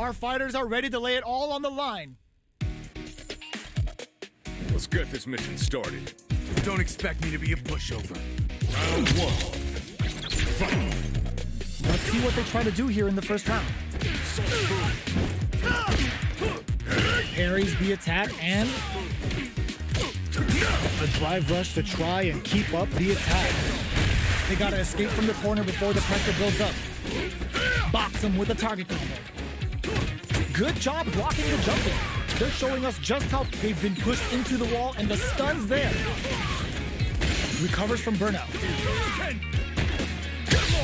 Our fighters are ready to lay it all on the line. Let's get this mission started. Don't expect me to be a pushover. Round one. Fight. Let's see what they try to do here in the first round. Parries the attack and a drive rush to try and keep up the attack. They gotta escape from the corner before the pressure builds up. Box them with a target combo. Good job blocking the jumping. They're showing us just how they've been pushed into the wall and the stun's there. Recovers from burnout.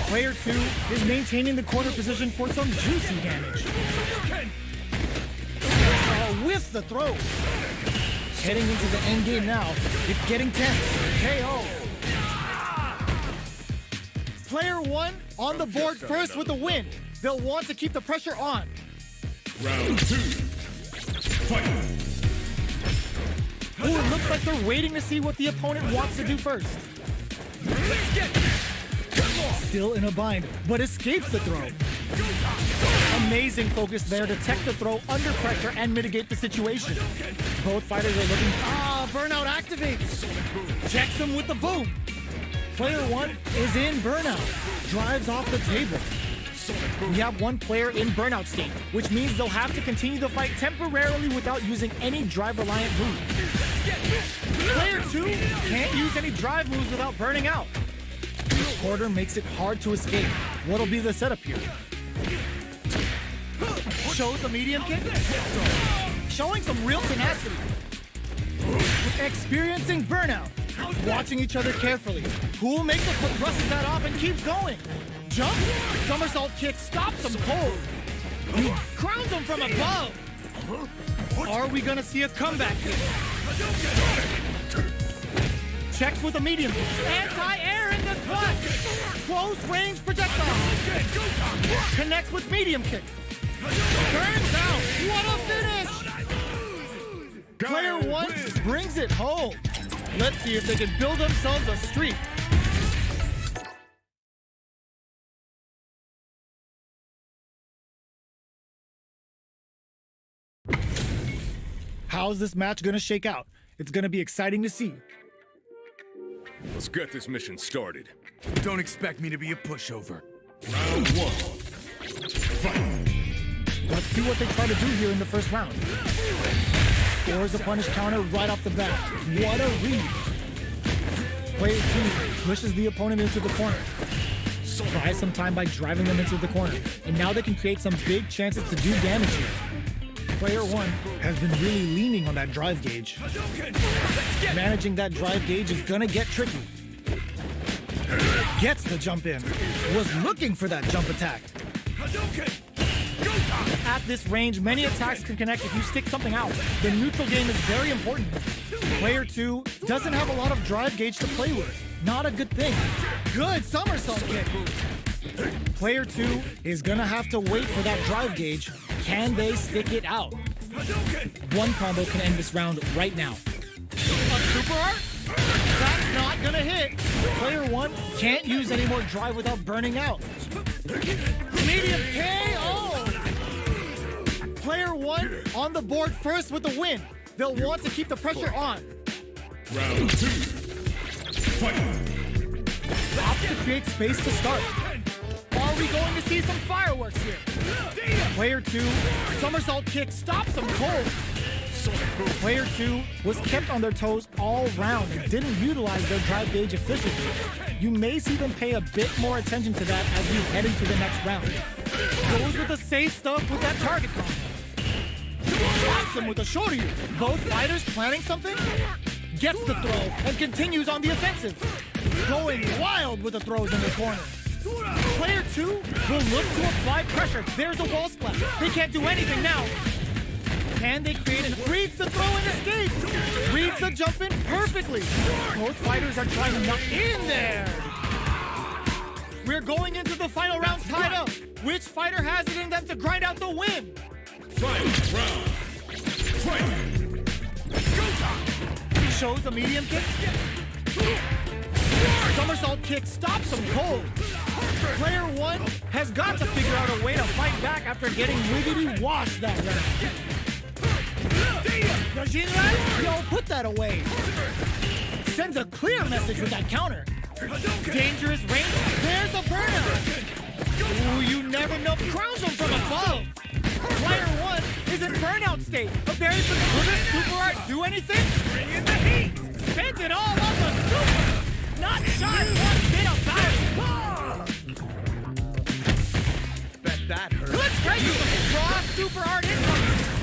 Player 2 is maintaining the corner position for some juicy damage. Whiffs the throw. Heading into the end game now. It's getting tense. KO. Player 1 on the board first with the win. They'll want to keep the pressure on. Round 2. Fight. Ooh, it looks like they're waiting to see what the opponent wants to do first. Still in a bind, but escapes the throw. Amazing focus there to tech the throw under pressure and mitigate the situation. Both fighters are looking. Burnout activates. Checks him with the boom. Player 1 is in burnout. Drives off the table. We have one player in burnout state, which means they'll have to continue the fight temporarily without using any drive-reliant moves. Player 2 can't use any drive moves without burning out. Quarter makes it hard to escape. What'll be the setup here? Shows the medium kick. Showing some real tenacity. Experiencing burnout. Watching each other carefully. Who makes a foot, brushes that off and keeps going. Jump, somersault kick, stops him cold. He crowns him from above. Are we gonna see a comeback here? Checks with a medium. Anti-air in the clutch. Close range projectile. Connects with medium kick. Turns out. What a finish! Player 1 brings it home. Let's see if they can build themselves a streak. How's this match gonna shake out? It's gonna be exciting to see. Let's get this mission started. Don't expect me to be a pushover. Round 1. Fight. Let's see what they try to do here in the first round. Scores a punish counter right off the bat. What a read. Player 2 pushes the opponent into the corner. Buys some time by driving them into the corner. And now they can create some big chances to do damage here. Player 1 has been really leaning on that drive gauge. Managing that drive gauge is gonna get tricky. Gets the jump in. Was looking for that jump attack. At this range, many attacks can connect if you stick something out. The neutral game is very important. Player 2 doesn't have a lot of drive gauge to play with. Not a good thing. Good somersault kick. Player 2 is gonna have to wait for that drive gauge. Can they stick it out? One combo can end this round right now. A super art? That's not gonna hit. Player 1 can't use any more drive without burning out. Medium KO! Player 1 on the board first with the win. They'll want to keep the pressure on. Round 2. Fight. Opts to create space to start. Are we going to see some fireworks here? Player 2, somersault kick stops them cold. Player 2 was kept on their toes all round and didn't utilize their drive gauge efficiently. You may see them pay a bit more attention to that as we head into the next round. Goes with the safe stuff with that target combo. Blocks him with a shorty. Both fighters planning something? Gets the throw and continues on the offensive. Going wild with the throws in the corner. Player 2 will look to apply pressure. There's a wall splash. They can't do anything now. Can they create and reads the throw and escape? Reads the jump in perfectly. Both fighters are trying to knock in there. We're going into the final round tied up. Which fighter has it in them to grind out the win? Fight round. Fight. He shows the medium kick. Somersault kick stops him cold. Player one has got to figure out a way to fight back after getting wiggity washed that round. Yo, put that away. Sends a clear message with that counter. Dangerous range. There's a burnout. Ooh, you never know. Crowns him from above. Player one is in burnout state, but will this super art do anything? Bring in the heat. Spends it all on the super. Not shy one bit about it. Bet that hurt. Good straight to the raw super art incoming.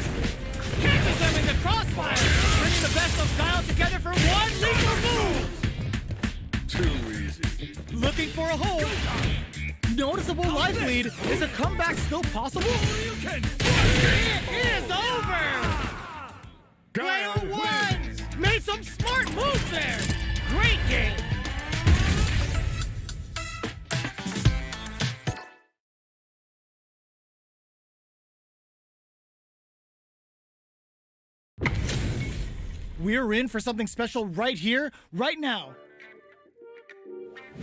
Catches them in the crossfire, bringing the best of Guile together for one lethal move. Too easy. Looking for a hold. Noticeable life lead. Is a comeback still possible? It is over! Player one made some smart moves there. Great game. We're in for something special right here, right now.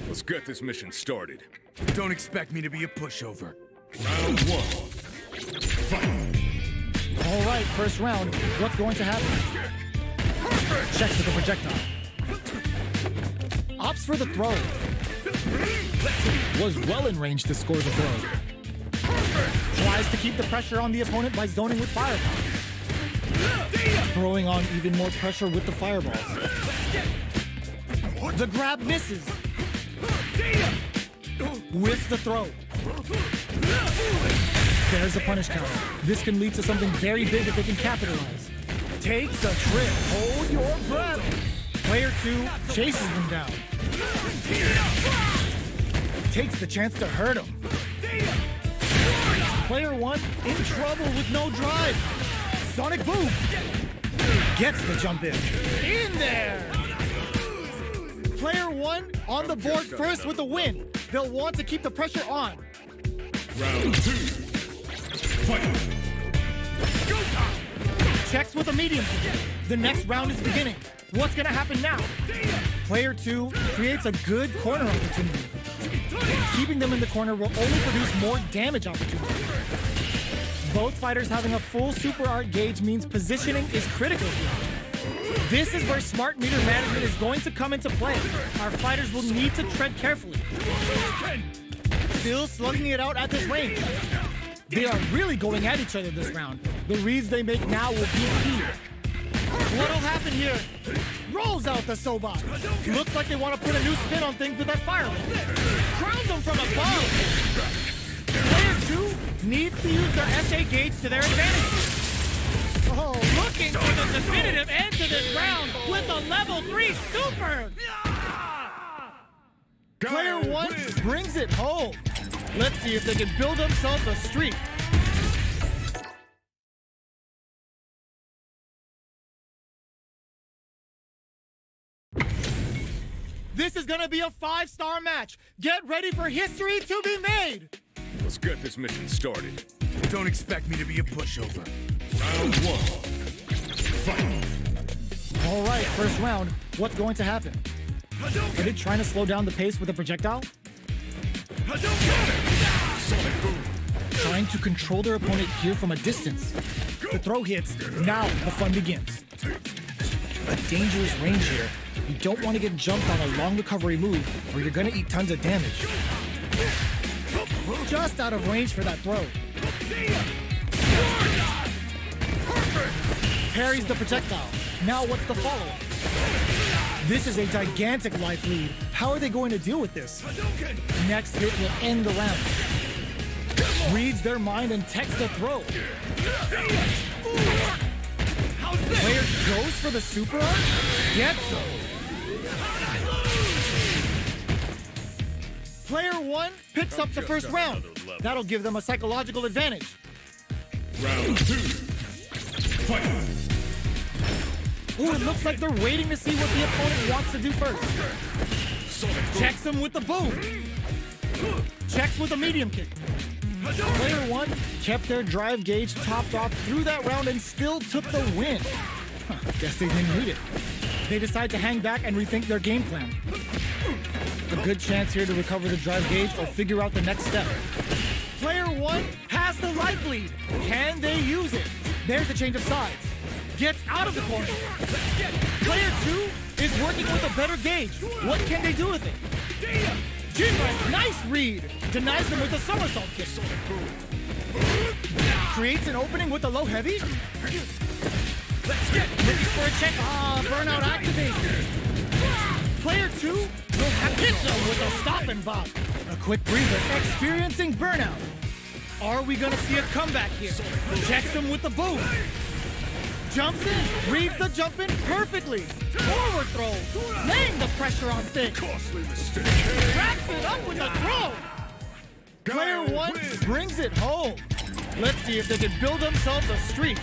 Let's get this mission started. Don't expect me to be a pushover. Round one. Fight. All right, first round. What's going to happen? Checks with the projectile. Opts for the throw. Was well in range to score the throw. Tries to keep the pressure on the opponent by zoning with fireballs. Throwing on even more pressure with the fireballs. The grab misses. With the throw. There's a punish counter. This can lead to something very big if they can capitalize. Takes a trip. Hold your breath. Player two chases them down. Takes the chance to hurt him. Player one in trouble with no drive. Sonic boom. Gets the jump in. In there. Player one on the board first with the win. They'll want to keep the pressure on. Round two. Fight. Go time. Checks with a medium. The next round is beginning. What's gonna happen now? Player two creates a good corner opportunity. Keeping them in the corner will only produce more damage opportunities. Both fighters having a full super art gauge means positioning is critical here. This is where smart meter management is going to come into play. Our fighters will need to tread carefully. Still slugging it out at this range. They are really going at each other this round. The reads they make now will be key. What'll happen here? Rolls out the Sobot. Looks like they want to put a new spin on things with that fireball. Crowns them from above. Player two needs to use their SA gauge to their advantage. Oh, looking for the definitive end to this round with a level 3 super! Player one brings it home. Let's see if they can build themselves a streak. This is gonna be a 5-star match. Get ready for history to be made. Let's get this mission started. Don't expect me to be a pushover. Round one. Fight. All right, first round. What's going to happen? Are they trying to slow down the pace with a projectile? Sonic boom. Trying to control their opponent here from a distance. The throw hits. Now the fun begins. A dangerous range here. You don't want to get jumped on a long recovery move or you're going to eat tons of damage. Just out of range for that throw. Parries the projectile. Now what's the follow-up? This is a gigantic life lead. How are they going to deal with this? Next hit will end the round. Reads their mind and techs the throw. Player goes for the super art? Gets him. Player one picks up the first round. That'll give them a psychological advantage. Round two. Fight. Ooh, it looks like they're waiting to see what the opponent wants to do first. Checks him with the boom. Checks with a medium kick. Player one kept their drive gauge topped off through that round and still took the win. Guess they didn't need it. They decide to hang back and rethink their game plan. The good chance here to recover the drive gauge or figure out the next step. Player 1 has the life lead. Can they use it? There's a change of sides. Gets out of the corner. Player 2 is working with a better gauge. What can they do with it? Guile, nice read. Denies them with a somersault kick. Creates an opening with a low heavy. Looking for a check. Burnout activated. Player 2 will have hit them with a stop and bop. A quick breather, experiencing burnout. Are we gonna see a comeback here? Checks him with the boom. Jumps in, reads the jump in perfectly. Forward throw, laying the pressure on thick. Costly mistake. Wraps it up with a throw. Player 1 brings it home. Let's see if they can build themselves a streak.